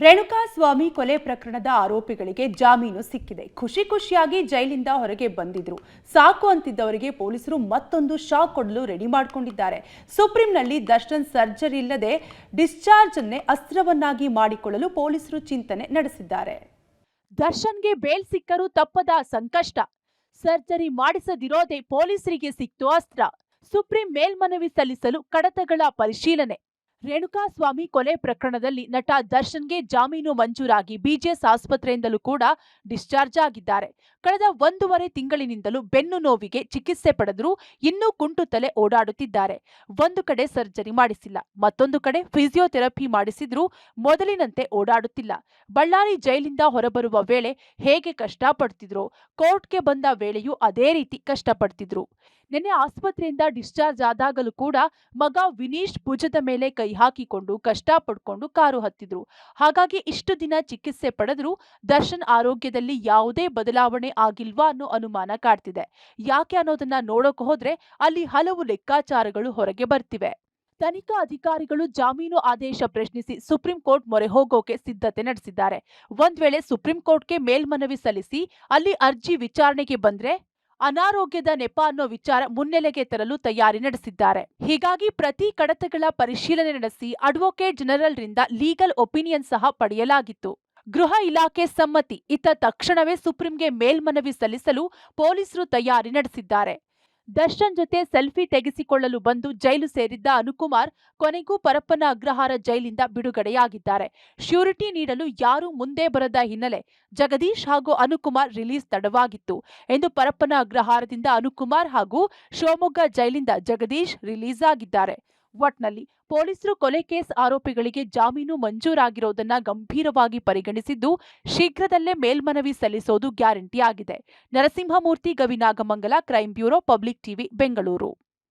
ರೇಣುಕಾಸ್ವಾಮಿ ಕೊಲೆ ಪ್ರಕರಣದ ಆರೋಪಿಗಳಿಗೆ ಜಾಮೀನು ಸಿಕ್ಕಿದೆ. ಖುಷಿಯಾಗಿ ಜೈಲಿಂದ ಹೊರಗೆ ಬಂದಿದ್ರು. ಸಾಕು ಅಂತಿದ್ದವರಿಗೆ ಪೊಲೀಸರು ಮತ್ತೊಂದು ಶಾಕ್ ಕೊಡಲು ರೆಡಿ ಮಾಡಿಕೊಂಡಿದ್ದಾರೆ. ಸುಪ್ರೀಂನಲ್ಲಿ ದರ್ಶನ್ ಸರ್ಜರಿ ಇಲ್ಲದೆ ಡಿಸ್ಚಾರ್ಜ್ ಅನ್ನೇ ಅಸ್ತ್ರವನ್ನಾಗಿ ಮಾಡಿಕೊಳ್ಳಲು ಪೊಲೀಸರು ಚಿಂತನೆ ನಡೆಸಿದ್ದಾರೆ. ದರ್ಶನ್ಗೆ ಬೇಲ್ ಸಿಕ್ಕರೂ ತಪ್ಪದ ಸಂಕಷ್ಟ. ಸರ್ಜರಿ ಮಾಡಿಸದಿರೋದೇ ಪೊಲೀಸರಿಗೆ ಸಿಕ್ತು ಅಸ್ತ್ರ. ಸುಪ್ರೀಂ ಮೇಲ್ಮನವಿ ಸಲ್ಲಿಸಲು ಕಡತಗಳ ಪರಿಶೀಲನೆ. ರೇಣುಕಾಸ್ವಾಮಿ ಕೊಲೆ ಪ್ರಕರಣದಲ್ಲಿ ನಟ ದರ್ಶನ್ಗೆ ಜಾಮೀನು ಮಂಜೂರಾಗಿ ಬಿಜಿಎಸ್ ಆಸ್ಪತ್ರೆಯಿಂದಲೂ ಕೂಡ ಡಿಸ್ಚಾರ್ಜ್ ಆಗಿದ್ದಾರೆ. ಕಳೆದ 1.5 ತಿಂಗಳಿನಿಂದಲೂ ಬೆನ್ನು ನೋವಿಗೆ ಚಿಕಿತ್ಸೆ ಪಡೆದರೂ ಇನ್ನೂ ಕುಂಟು ತಲೆ ಓಡಾಡುತ್ತಿದ್ದಾರೆ. ಒಂದು ಕಡೆ ಸರ್ಜರಿ ಮಾಡಿಸಿಲ್ಲ, ಮತ್ತೊಂದು ಕಡೆ ಫಿಸಿಯೋಥೆರಪಿ ಮಾಡಿಸಿದ್ರೂ ಮೊದಲಿನಂತೆ ಓಡಾಡುತ್ತಿಲ್ಲ. ಬಳ್ಳಾರಿ ಜೈಲಿಂದ ಹೊರಬರುವ ವೇಳೆ ಹೇಗೆ ಕಷ್ಟಪಡ್ತಿದ್ರು, ಕೋರ್ಟ್ಗೆ ಬಂದ ವೇಳೆಯೂ ಅದೇ ರೀತಿ ಕಷ್ಟಪಡ್ತಿದ್ರು. ನಿನ್ನೆ ಆಸ್ಪತ್ರೆಯಿಂದ ಡಿಸ್ಚಾರ್ಜ್ ಆದಾಗಲೂ ಕೂಡ ಮಗ ವಿನೀಶ್ ಭುಜದ ಮೇಲೆ ಕೈ ಹಾಕಿಕೊಂಡು ಕಷ್ಟಪಡ್ಕೊಂಡು ಕಾರು ಹತ್ತಿದ್ರು. ಹಾಗಾಗಿ ಇಷ್ಟು ದಿನ ಚಿಕಿತ್ಸೆ ಪಡೆದರೂ ದರ್ಶನ್ ಆರೋಗ್ಯದಲ್ಲಿ ಯಾವುದೇ ಬದಲಾವಣೆ ಆಗಿಲ್ವಾ ಅನ್ನೋ ಅನುಮಾನ ಕಾಡ್ತಿದೆ. ಯಾಕೆ ಅನ್ನೋದನ್ನ ನೋಡೋಕೆ ಹೋದ್ರೆ ಅಲ್ಲಿ ಹಲವು ಲೆಕ್ಕಾಚಾರಗಳು ಹೊರಗೆ ಬರ್ತಿವೆ. ತನಿಖಾ ಅಧಿಕಾರಿಗಳು ಜಾಮೀನು ಆದೇಶ ಪ್ರಶ್ನಿಸಿ ಸುಪ್ರೀಂ ಕೋರ್ಟ್ ಮೊರೆ ಹೋಗೋಕೆ ಸಿದ್ಧತೆ ನಡೆಸಿದ್ದಾರೆ. ಒಂದ್ ವೇಳೆ ಸುಪ್ರೀಂ ಕೋರ್ಟ್ಗೆ ಮೇಲ್ಮನವಿ ಸಲ್ಲಿಸಿ ಅಲ್ಲಿ ಅರ್ಜಿ ವಿಚಾರಣೆಗೆ ಬಂದ್ರೆ ಅನಾರೋಗ್ಯದ ನೆಪ ಅನ್ನೋ ವಿಚಾರ ಮುನ್ನೆಲೆಗೆ ತರಲು ತಯಾರಿ ನಡೆಸಿದ್ದಾರೆ. ಹೀಗಾಗಿ ಪ್ರತಿ ಕಡತಗಳ ಪರಿಶೀಲನೆ ನಡೆಸಿ ಅಡ್ವೊಕೇಟ್ ಜನರಲ್ ರಿಂದ ಲೀಗಲ್ ಒಪಿನಿಯನ್ ಸಹ ಪಡೆಯಲಾಗಿತ್ತು. ಗೃಹ ಇಲಾಖೆ ಸಮ್ಮತಿ. ಇತ್ತ ತಕ್ಷಣವೇ ಸುಪ್ರೀಂಗೆ ಮೇಲ್ಮನವಿ ಸಲ್ಲಿಸಲು ಪೊಲೀಸರು ತಯಾರಿ ನಡೆಸಿದ್ದಾರೆ. ದರ್ಶನ್ ಜೊತೆ ಸೆಲ್ಫಿ ತೆಗೆಸಿಕೊಳ್ಳಲು ಬಂದು ಜೈಲು ಸೇರಿದ್ದ ಅನುಕುಮಾರ್ ಕೊನೆಗೂ ಪರಪ್ಪನ ಅಗ್ರಹಾರ ಜೈಲಿಂದ ಬಿಡುಗಡೆಯಾಗಿದ್ದಾರೆ. ಶ್ಯೂರಿಟಿ ನೀಡಲು ಯಾರೂ ಮುಂದೆ ಬರದ ಹಿನ್ನೆಲೆ ಜಗದೀಶ್ ಹಾಗೂ ಅನುಕುಮಾರ್ ರಿಲೀಸ್ ತಡವಾಗಿತ್ತು ಎಂದು ಪರಪ್ಪನ ಅಗ್ರಹಾರದಿಂದ ಅನುಕುಮಾರ್ ಹಾಗೂ ಶಿವಮೊಗ್ಗ ಜೈಲಿಂದ ಜಗದೀಶ್ ರಿಲೀಸ್ ಆಗಿದ್ದಾರೆ. ಒಟ್ನಲ್ಲಿ ಪೊಲೀಸರು ಕೊಲೆ ಕೇಸ್ ಆರೋಪಿಗಳಿಗೆ ಜಾಮೀನು ಮಂಜೂರಾಗಿರೋದನ್ನ ಗಂಭೀರವಾಗಿ ಪರಿಗಣಿಸಿದ್ದು ಶೀಘ್ರದಲ್ಲೇ ಮೇಲ್ಮನವಿ ಸಲ್ಲಿಸೋದು ಗ್ಯಾರಂಟಿ ಆಗಿದೆ. Narasimhamurthy, Gavinagamangala, crime bureau, public TV, Bengaluru.